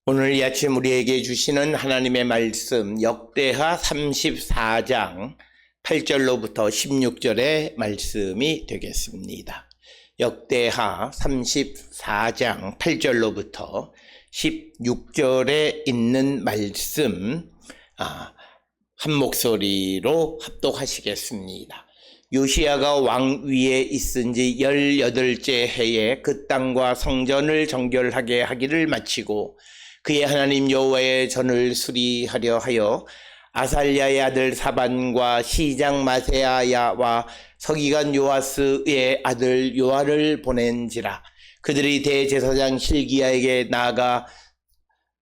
오늘 이 아침 우리에게 주시는 하나님의 말씀 역대하 34장 8절로부터 16절의 말씀이 되겠습니다. 역대하 34장 8절로부터 16절에 있는 말씀 한 목소리로 합독하시겠습니다. 요시야가 왕 위에 있은 지 18째 해에 그 땅과 성전을 정결하게 하기를 마치고 그의 하나님 여호와의 전을 수리하려 하여 아살랴의 아들 사반과 시장 마세야와 서기관 요아스의 아들 요아를 보낸지라. 그들이 대제사장 실기야에게 나아가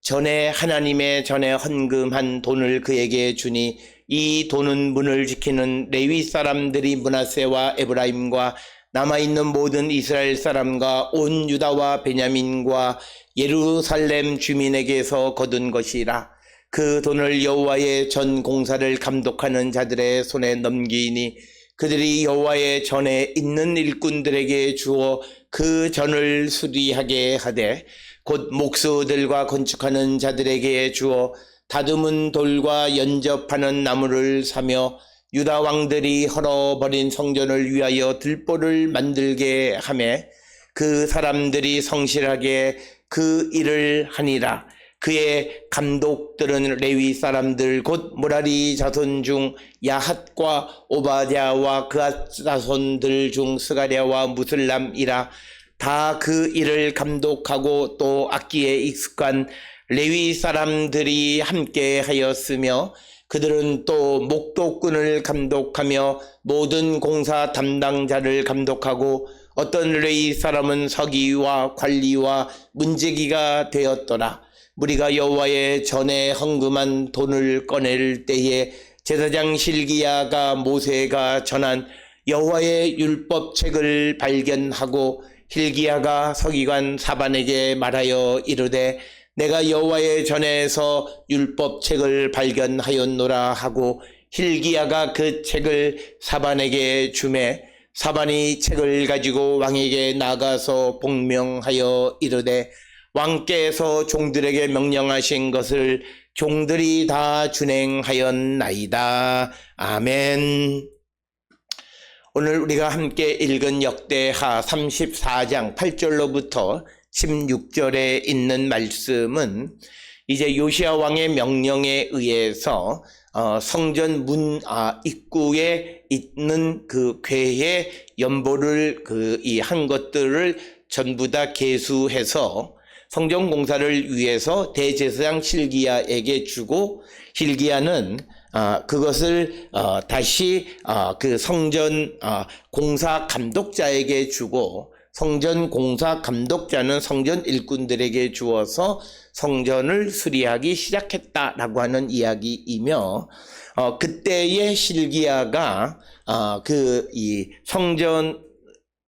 전에 하나님의 전에 헌금한 돈을 그에게 주니 이 돈은 문을 지키는 레위 사람들이 므낫세와 에브라임과 남아있는 모든 이스라엘 사람과 온 유다와 베냐민과 예루살렘 주민에게서 거둔 것이라. 그 돈을 여호와의 전 공사를 감독하는 자들의 손에 넘기니 그들이 여호와의 전에 있는 일꾼들에게 주어 그 전을 수리하게 하되 곧 목수들과 건축하는 자들에게 주어 다듬은 돌과 연접하는 나무를 사며 유다 왕들이 헐어버린 성전을 위하여 들보를 만들게 하매 그 사람들이 성실하게 그 일을 하니라. 그의 감독들은 레위 사람들 곧 모라리 자손 중 야핫과 오바댜와 그 자손들 중 스가랴와 무슬람이라. 다 그 일을 감독하고 또 악기에 익숙한 레위 사람들이 함께 하였으며 그들은 또 목도꾼을 감독하며 모든 공사 담당자를 감독하고 어떤 레위 사람은 서기와 관리와 문지기가 되었더라. 무리가 여호와의 전에 헌금한 돈을 꺼낼 때에 제사장 실기야가 모세가 전한 여호와의 율법책을 발견하고 hil기야가 서기관 사반에게 말하여 이르되 내가 여호와의 전에서 율법책을 발견하였노라 하고 hil기야가 그 책을 사반에게 주매 사반이 책을 가지고 왕에게 나가서 복명하여 이르되 왕께서 종들에게 명령하신 것을 종들이 다 준행하였나이다. 아멘. 오늘 우리가 함께 읽은 역대하 34장 8절로부터 16절에 있는 말씀은 이제 요시야 왕의 명령에 의해서 성전 문 입구에 있는 그 궤의 연보를 한 것들을 전부 다 계수해서 성전 공사를 위해서 대제사장 실기야에게 주고 실기야는 그것을 다시 그 성전 공사 감독자에게 주고 성전 공사 감독자는 성전 일꾼들에게 주어서 성전을 수리하기 시작했다라고 하는 이야기이며 그때의 실기야가 이 성전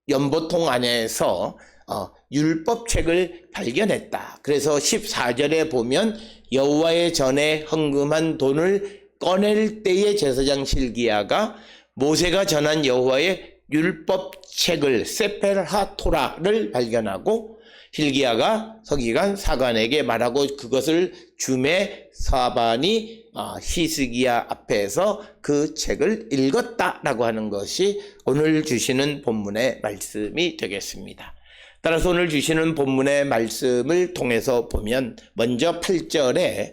연보통 안에서 율법책을 발견했다. 그래서 14절에 보면 여호와의 전에 헌금한 돈을 꺼낼 때에 제사장 실기야가 모세가 전한 여호와의 율법책을 세펠하 토라를 발견하고 hil기야가 서기관 사관에게 말하고 그것을 주매 사반이 히스기야 앞에서 그 책을 읽었다라고 하는 것이 오늘 주시는 본문의 말씀이 되겠습니다. 따라서 오늘 주시는 본문의 말씀을 통해서 보면 먼저 8절에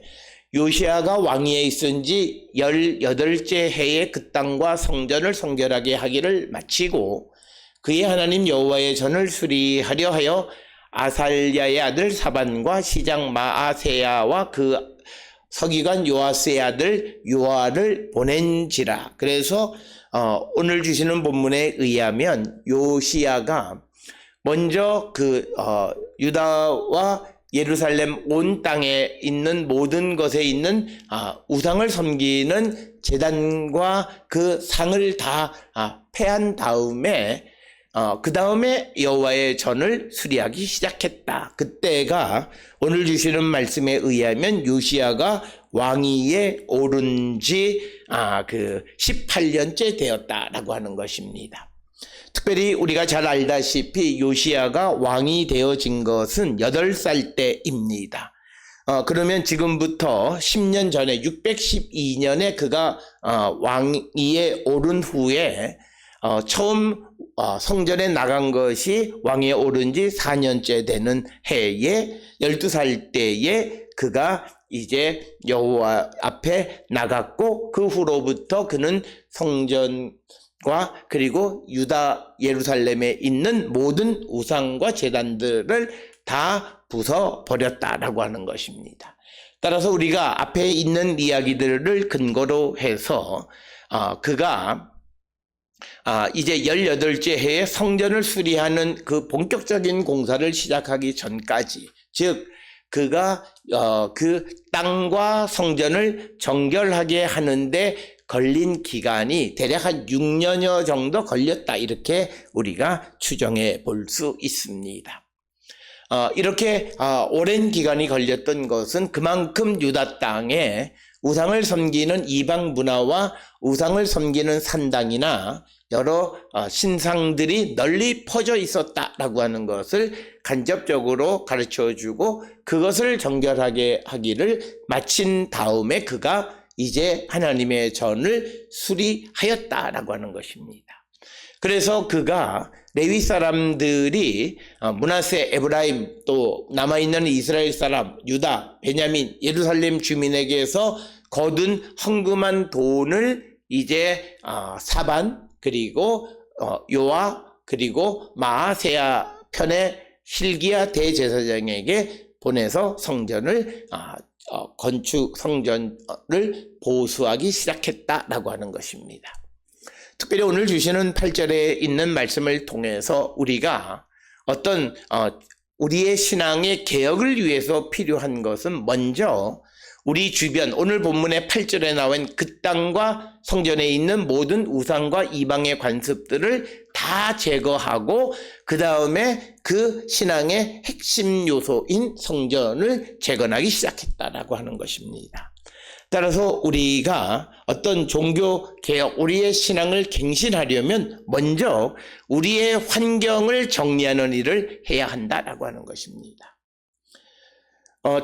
요시야가 왕위에 있은 지 18째 해에 그 땅과 성전을 성결하게 하기를 마치고 그의 하나님 여호와의 전을 수리하려 하여 아살랴의 아들 사반과 시장 마아세야와 그 서기관 요아스의 아들 요아를 보낸지라. 그래서 오늘 주시는 본문에 의하면 요시야가 먼저 유다와 예루살렘 온 땅에 있는 모든 것에 있는 우상을 섬기는 제단과 그 상을 다 패한 다음에 그 다음에 여호와의 전을 수리하기 시작했다. 그때가 오늘 주시는 말씀에 의하면 요시야가 왕위에 오른 지 18년째 되었다라고 하는 것입니다. 특별히 우리가 잘 알다시피 요시야가 왕이 되어진 것은 8살 때입니다. 그러면 지금부터 10년 전에 612년에 그가 왕위에 오른 후에 처음 성전에 나간 것이 왕위에 오른 지 4년째 되는 해에 12살 때에 그가 이제 여호와 앞에 나갔고, 그 후로부터 그는 성전과 그리고 유다 예루살렘에 있는 모든 우상과 제단들을 다 부숴버렸다라고 하는 것입니다. 따라서 우리가 앞에 있는 이야기들을 근거로 해서 그가 이제 18째 해에 성전을 수리하는 그 본격적인 공사를 시작하기 전까지, 즉 그가 그 땅과 성전을 정결하게 하는데 걸린 기간이 대략 한 6년여 정도 걸렸다, 이렇게 우리가 추정해 볼 수 있습니다. 이렇게 오랜 기간이 걸렸던 것은 그만큼 유다 땅에 우상을 섬기는 이방 문화와 우상을 섬기는 산당이나 여러 신상들이 널리 퍼져 있었다라고 하는 것을 간접적으로 가르쳐주고, 그것을 정결하게 하기를 마친 다음에 그가 이제 하나님의 전을 수리하였다라고 하는 것입니다. 그래서 그가 레위 사람들이 므낫세, 에브라임, 또 남아있는 이스라엘 사람, 유다, 베냐민, 예루살렘 주민에게서 거둔 헌금한 돈을 이제 사반, 그리고 요아, 그리고 마아세야 편의 hil기야 대제사장에게 보내서 성전을 성전을 보수하기 시작했다라고 하는 것입니다. 특별히 오늘 주시는 8절에 있는 말씀을 통해서 우리가 어떤 우리의 신앙의 개혁을 위해서 필요한 것은 먼저 우리 주변, 오늘 본문의 8절에 나온 그 땅과 성전에 있는 모든 우상과 이방의 관습들을 다 제거하고, 그 다음에 그 신앙의 핵심 요소인 성전을 재건하기 시작했다라고 하는 것입니다. 따라서 우리가 어떤 종교 개혁, 우리의 신앙을 갱신하려면 먼저 우리의 환경을 정리하는 일을 해야 한다라고 하는 것입니다.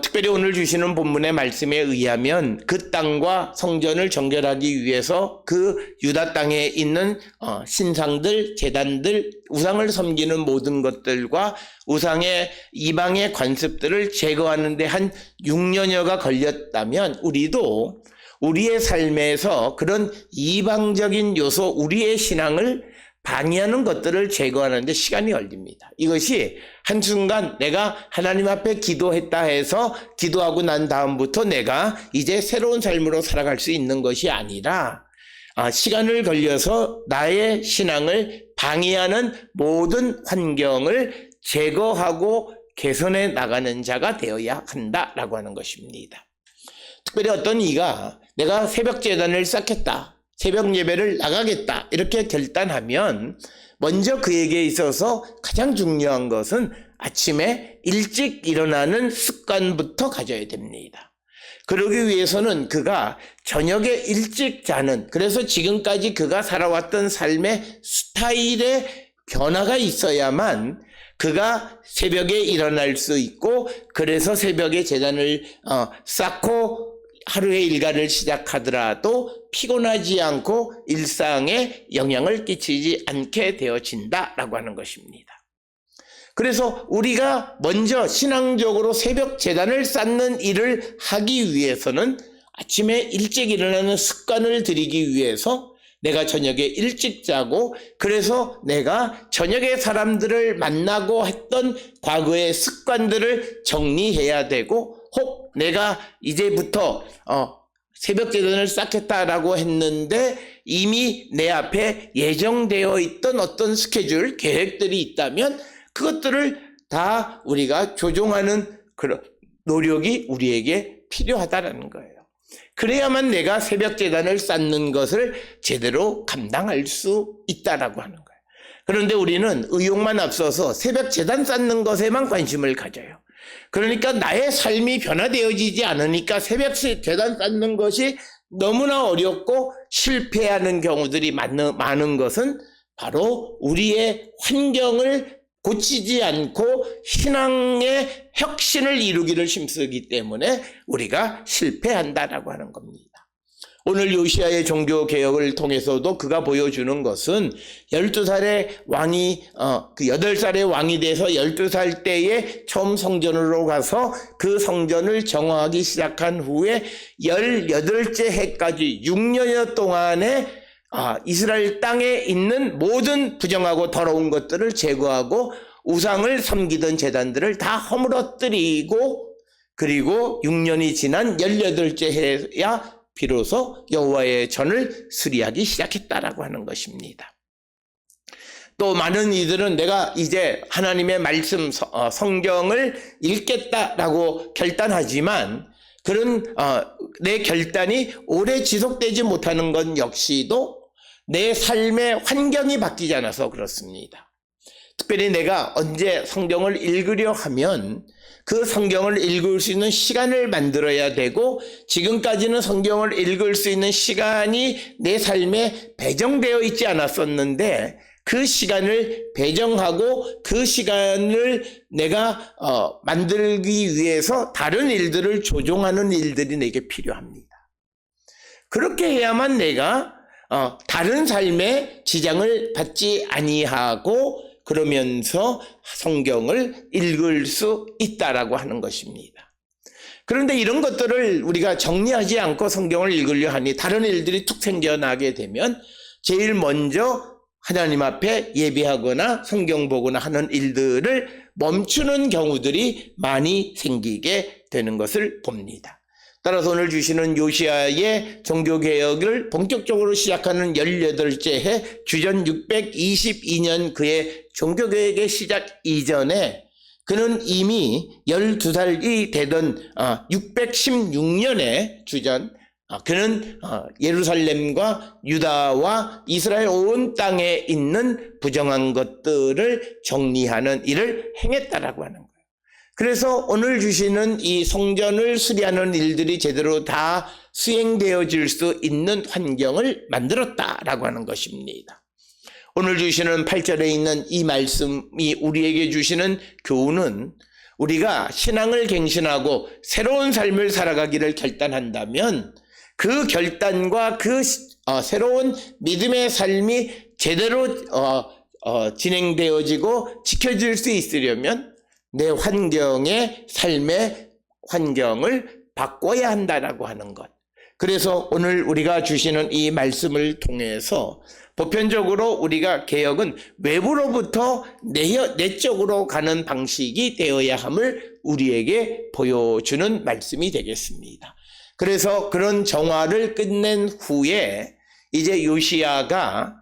특별히 오늘 주시는 본문의 말씀에 의하면 그 땅과 성전을 정결하기 위해서 그 유다 땅에 있는 신상들, 제단들, 우상을 섬기는 모든 것들과 우상의 이방의 관습들을 제거하는 데 한 6년여가 걸렸다면, 우리도 우리의 삶에서 그런 이방적인 요소, 우리의 신앙을 방해하는 것들을 제거하는 데 시간이 걸립니다. 이것이 한순간 내가 하나님 앞에 기도했다 해서 기도하고 난 다음부터 내가 이제 새로운 삶으로 살아갈 수 있는 것이 아니라 시간을 걸려서 나의 신앙을 방해하는 모든 환경을 제거하고 개선해 나가는 자가 되어야 한다라고 하는 것입니다. 특별히 어떤 이가 내가 새벽 제단을 쌓겠다, 새벽 예배를 나가겠다, 이렇게 결단하면 먼저 그에게 있어서 가장 중요한 것은 아침에 일찍 일어나는 습관부터 가져야 됩니다. 그러기 위해서는 그가 저녁에 일찍 자는, 그래서 지금까지 그가 살아왔던 삶의 스타일의 변화가 있어야만 그가 새벽에 일어날 수 있고, 그래서 새벽에 제단을 쌓고 하루의 일과를 시작하더라도 피곤하지 않고 일상에 영향을 끼치지 않게 되어진다라고 하는 것입니다. 그래서 우리가 먼저 신앙적으로 새벽 제단을 쌓는 일을 하기 위해서는 아침에 일찍 일어나는 습관을 들이기 위해서 내가 저녁에 일찍 자고, 그래서 내가 저녁에 사람들을 만나고 했던 과거의 습관들을 정리해야 되고, 혹 내가 이제부터 새벽 제단을 쌓겠다라고 했는데 이미 내 앞에 예정되어 있던 어떤 스케줄, 계획들이 있다면 그것들을 다 우리가 조정하는 그런 노력이 우리에게 필요하다는 거예요. 그래야만 내가 새벽 제단을 쌓는 것을 제대로 감당할 수 있다라고 하는 거예요. 그런데 우리는 의욕만 앞서서 새벽 제단 쌓는 것에만 관심을 가져요. 그러니까 나의 삶이 변화되어지지 않으니까 새벽 제단 쌓는 것이 너무나 어렵고 실패하는 경우들이 많은 것은 바로 우리의 환경을 고치지 않고 신앙의 혁신을 이루기를 힘쓰기 때문에 우리가 실패한다라고 하는 겁니다. 오늘 요시야의 종교개혁을 통해서도 그가 보여주는 것은 12살의 왕이 8살의 왕이 돼서 12살 때에 처음 성전으로 가서 그 성전을 정화하기 시작한 후에 18째 해까지 6년여 동안에 이스라엘 땅에 있는 모든 부정하고 더러운 것들을 제거하고 우상을 섬기던 제단들을 다 허물어뜨리고, 그리고 6년이 지난 18째 해야 비로소 여호와의 전을 수리하기 시작했다라고 하는 것입니다. 또 많은 이들은 내가 이제 하나님의 말씀 성경을 읽겠다라고 결단하지만 그런 내 결단이 오래 지속되지 못하는 건 역시도 내 삶의 환경이 바뀌지 않아서 그렇습니다. 특별히 내가 언제 성경을 읽으려 하면 그 성경을 읽을 수 있는 시간을 만들어야 되고, 지금까지는 성경을 읽을 수 있는 시간이 내 삶에 배정되어 있지 않았었는데 그 시간을 배정하고 그 시간을 내가 만들기 위해서 다른 일들을 조종하는 일들이 내게 필요합니다. 그렇게 해야만 내가 다른 삶에 지장을 받지 아니하고 그러면서 성경을 읽을 수 있다라고 하는 것입니다. 그런데 이런 것들을 우리가 정리하지 않고 성경을 읽으려 하니 다른 일들이 툭 생겨나게 되면 제일 먼저 하나님 앞에 예배하거나 성경 보거나 하는 일들을 멈추는 경우들이 많이 생기게 되는 것을 봅니다. 따라서 오늘 주시는 요시야의 종교개혁을 본격적으로 시작하는 18째 해 주전 622년 그의 종교개혁의 시작 이전에 그는 이미 12살이 되던 616년에 주전 그는 예루살렘과 유다와 이스라엘 온 땅에 있는 부정한 것들을 정리하는 일을 행했다라고 하는 거예요. 그래서 오늘 주시는 이 성전을 수리하는 일들이 제대로 다 수행되어질 수 있는 환경을 만들었다라고 하는 것입니다. 오늘 주시는 8절에 있는 이 말씀이 우리에게 주시는 교훈은, 우리가 신앙을 갱신하고 새로운 삶을 살아가기를 결단한다면 그 결단과 그 새로운 믿음의 삶이 제대로 진행되어지고 지켜질 수 있으려면 내 환경의 삶의 환경을 바꿔야 한다라고 하는 것. 그래서 오늘 우리가 주시는 이 말씀을 통해서 보편적으로 우리가 개혁은 외부로부터 내적으로 가는 방식이 되어야 함을 우리에게 보여주는 말씀이 되겠습니다. 그래서 그런 정화를 끝낸 후에 이제 요시야가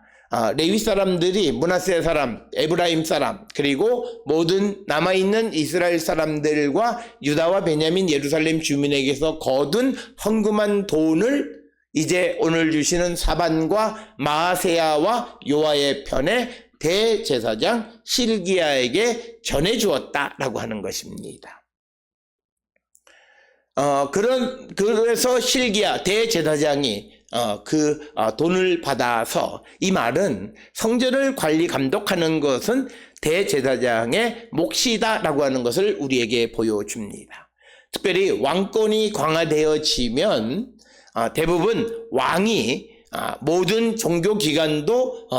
레위 사람들이 므낫세 사람, 에브라임 사람, 그리고 모든 남아있는 이스라엘 사람들과 유다와 베냐민 예루살렘 주민에게서 거둔 헌금한 돈을 이제 오늘 주시는 사반과 마아세야와 요아의 편에 대제사장 실기야에게 전해주었다라고 하는 것입니다. 그래서 실기야 대제사장이 돈을 받아서, 이 말은 성전을 관리 감독하는 것은 대제사장의 몫이다라고 하는 것을 우리에게 보여줍니다. 특별히 왕권이 강화되어지면 대부분 왕이 모든 종교기관도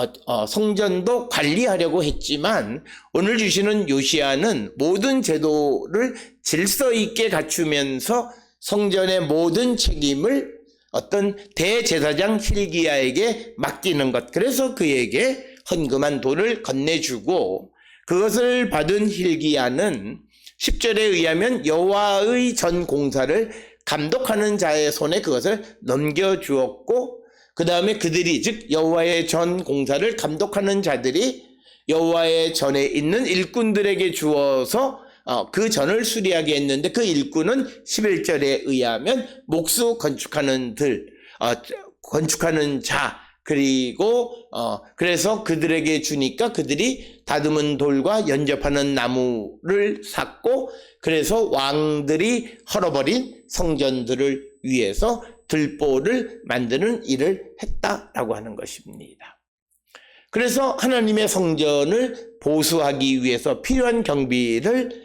성전도 관리하려고 했지만 오늘 주시는 요시야는 모든 제도를 질서 있게 갖추면서 성전의 모든 책임을 어떤 대제사장 hil기야에게 맡기는 것. 그래서 그에게 헌금한 돈을 건네주고, 그것을 받은 hil기야는 10절에 의하면 여호와의 전 공사를 감독하는 자의 손에 그것을 넘겨주었고, 그 다음에 그들이, 즉 여호와의 전 공사를 감독하는 자들이 여호와의 전에 있는 일꾼들에게 주어서 그 전을 수리하게 했는데, 그 일꾼은 11절에 의하면 목수 건축하는 자, 그리고 그래서 그들에게 주니까 그들이 다듬은 돌과 연접하는 나무를 샀고, 그래서 왕들이 헐어버린 성전들을 위해서 들보를 만드는 일을 했다라고 하는 것입니다. 그래서 하나님의 성전을 보수하기 위해서 필요한 경비를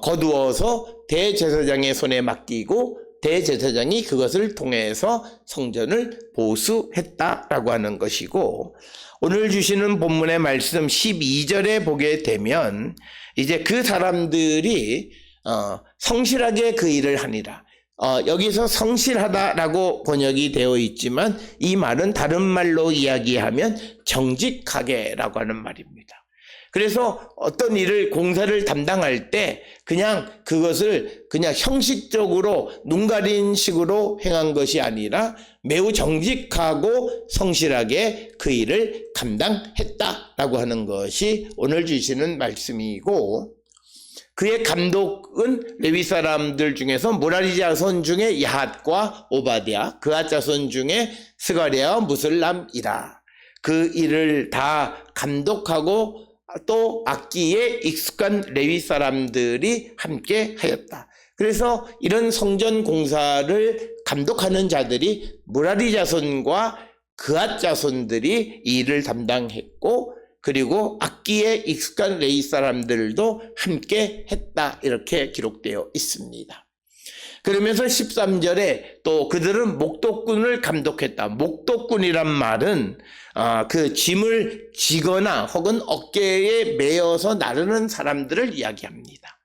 거두어서 대제사장의 손에 맡기고 대제사장이 그것을 통해서 성전을 보수했다라고 하는 것이고, 오늘 주시는 본문의 말씀 12절에 보게 되면 이제 그 사람들이 성실하게 그 일을 하니라. 여기서 성실하다라고 번역이 되어 있지만 이 말은 다른 말로 이야기하면 정직하게라고 하는 말입니다. 그래서 어떤 일을 공사를 담당할 때 그냥 그것을 그냥 형식적으로 눈 가린 식으로 행한 것이 아니라 매우 정직하고 성실하게 그 일을 감당했다라고 하는 것이 오늘 주시는 말씀이고, 그의 감독은 레위 사람들 중에서 무라리 자손 중에 야핫과 오바댜, 그앗 자손 중에 스가랴와 무슬람이라. 그 일을 다 감독하고 또 악기에 익숙한 레위 사람들이 함께 하였다. 그래서 이런 성전 공사를 감독하는 자들이 무라리 자손과 그앗 자손들이 이 일을 담당했고, 그리고 악기에 익숙한 레위 사람들도 함께 했다, 이렇게 기록되어 있습니다. 그러면서 13절에 또 그들은 목독꾼을 감독했다. 목독꾼이란 말은 그 짐을 지거나 혹은 어깨에 메어서 나르는 사람들을 이야기합니다.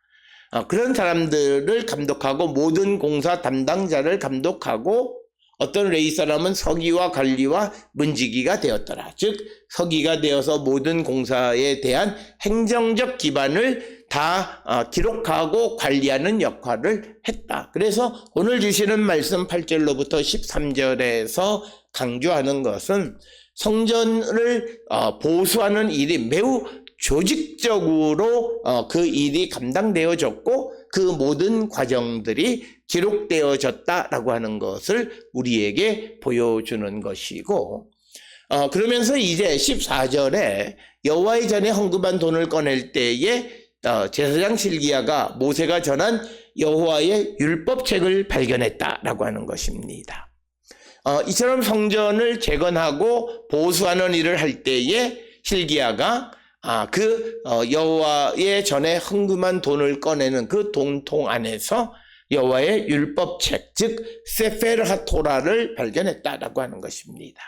그런 사람들을 감독하고 모든 공사 담당자를 감독하고, 어떤 레위 사람은 서기와 관리와 문지기가 되었더라. 즉 서기가 되어서 모든 공사에 대한 행정적 기반을 다 기록하고 관리하는 역할을 했다. 그래서 오늘 주시는 말씀 8절로부터 13절에서 강조하는 것은 성전을 보수하는 일이 매우 조직적으로 그 일이 감당되어졌고 그 모든 과정들이 기록되어졌다라고 하는 것을 우리에게 보여주는 것이고, 그러면서 이제 14절에 여호와의 전에 헌금한 돈을 꺼낼 때에 제사장 실기야가 모세가 전한 여호와의 율법책을 발견했다라고 하는 것입니다. 이처럼 성전을 재건하고 보수하는 일을 할 때에 실기야가 여호와의 전에 헌금한 돈을 꺼내는 그 돈통 안에서 여호와의 율법책, 즉 세페르 하토라를 발견했다라고 하는 것입니다.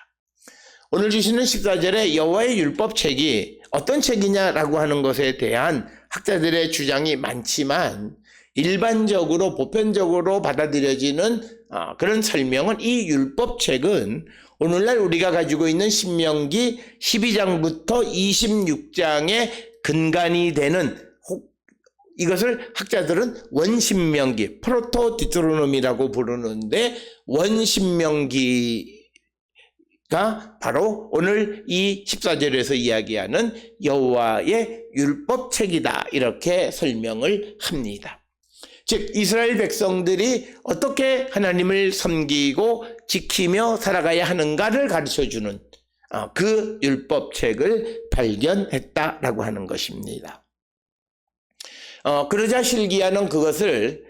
오늘 주시는 14절에 여호와의 율법책이 어떤 책이냐라고 하는 것에 대한 학자들의 주장이 많지만, 일반적으로 보편적으로 받아들여지는 그런 설명은, 이 율법책은 오늘날 우리가 가지고 있는 신명기 12장부터 26장의 근간이 되는, 이것을 학자들은 원신명기, 프로토디트로놈이라고 부르는데, 원신명기가 바로 오늘 이 14절에서 이야기하는 여호와의 율법책이다, 이렇게 설명을 합니다. 즉 이스라엘 백성들이 어떻게 하나님을 섬기고 지키며 살아가야 하는가를 가르쳐주는 그 율법책을 발견했다라고 하는 것입니다. 그러자 실기야는 그것을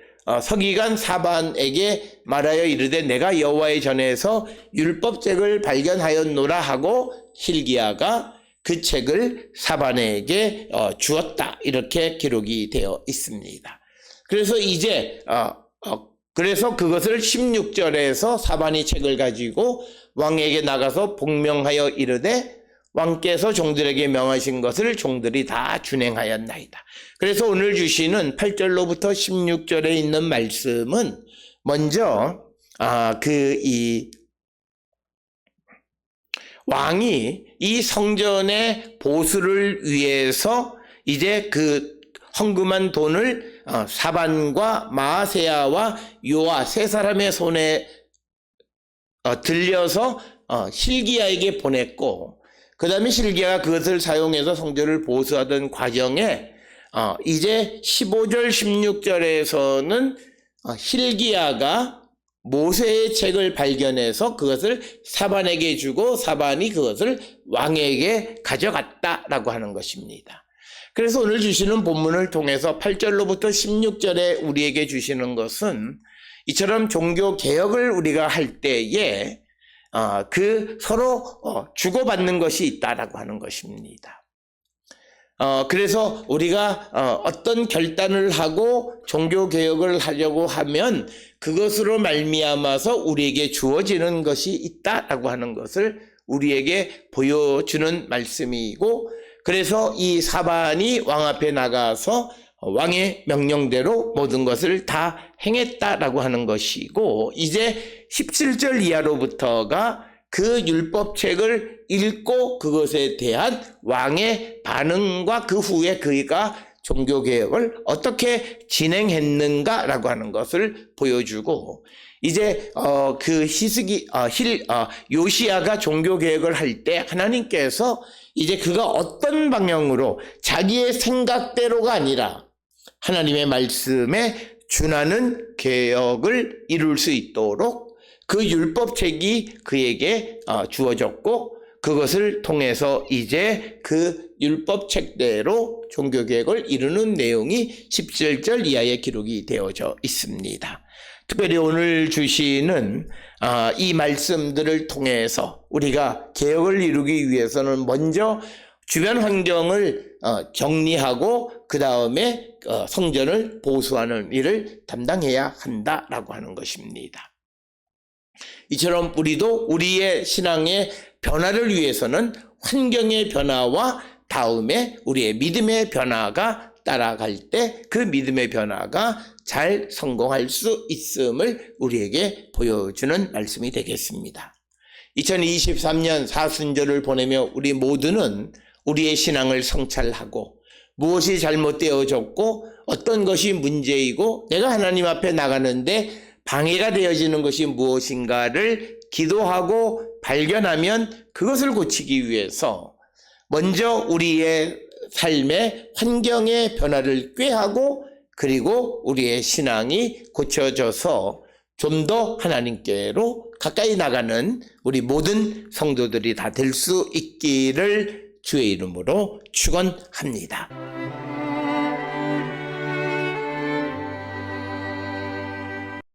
서기관 사반에게 말하여 이르되 내가 여호와의 전에서 율법책을 발견하였노라 하고 실기야가 그 책을 사반에게 주었다, 이렇게 기록이 되어 있습니다. 그래서 이제 그래서 그것을 16절에서 사반이 책을 가지고 왕에게 나가서 복명하여 이르되 왕께서 종들에게 명하신 것을 종들이 다 준행하였나이다. 그래서 오늘 주시는 8절로부터 16절에 있는 말씀은 먼저 이 왕이 이 성전의 보수를 위해서 이제 그 헌금한 돈을 사반과 마아세야와 요아 세 사람의 손에 들려서 실기야에게 보냈고, 그 다음에 실기야가 그것을 사용해서 성전을 보수하던 과정에 이제 15절 16절에서는 실기야가 모세의 책을 발견해서 그것을 사반에게 주고 사반이 그것을 왕에게 가져갔다라고 하는 것입니다. 그래서 오늘 주시는 본문을 통해서 8절로부터 16절에 우리에게 주시는 것은, 이처럼 종교 개혁을 우리가 할 때에 그 서로 주고받는 것이 있다라고 하는 것입니다. 그래서 우리가 어떤 결단을 하고 종교개혁을 하려고 하면 그것으로 말미암아서 우리에게 주어지는 것이 있다라고 하는 것을 우리에게 보여주는 말씀이고, 그래서 이 사반이 왕 앞에 나가서 왕의 명령대로 모든 것을 다 행했다라고 하는 것이고, 이제 17절 이하로부터가 그 율법책을 읽고 그것에 대한 왕의 반응과 그 후에 그가 종교개혁을 어떻게 진행했는가라고 하는 것을 보여주고, 이제 그 요시야가 종교개혁을 할 때 하나님께서 이제 그가 어떤 방향으로 자기의 생각대로가 아니라 하나님의 말씀에 준하는 개혁을 이룰 수 있도록 그 율법책이 그에게 주어졌고, 그것을 통해서 이제 그 율법책대로 종교개혁을 이루는 내용이 17절 이하의 기록이 되어져 있습니다. 특별히 오늘 주시는 이 말씀들을 통해서 우리가 개혁을 이루기 위해서는 먼저 주변 환경을 정리하고 그 다음에 성전을 보수하는 일을 담당해야 한다라고 하는 것입니다. 이처럼 우리도 우리의 신앙의 변화를 위해서는 환경의 변화와 다음에 우리의 믿음의 변화가 따라갈 때 그 믿음의 변화가 잘 성공할 수 있음을 우리에게 보여주는 말씀이 되겠습니다. 2023년 사순절을 보내며 우리 모두는 우리의 신앙을 성찰하고 무엇이 잘못되어졌고 어떤 것이 문제이고 내가 하나님 앞에 나가는데 방해가 되어지는 것이 무엇인가를 기도하고 발견하면 그것을 고치기 위해서 먼저 우리의 삶의 환경의 변화를 꾀하고 그리고 우리의 신앙이 고쳐져서 좀 더 하나님께로 가까이 나가는 우리 모든 성도들이 다 될 수 있기를 주의 이름으로 축원합니다.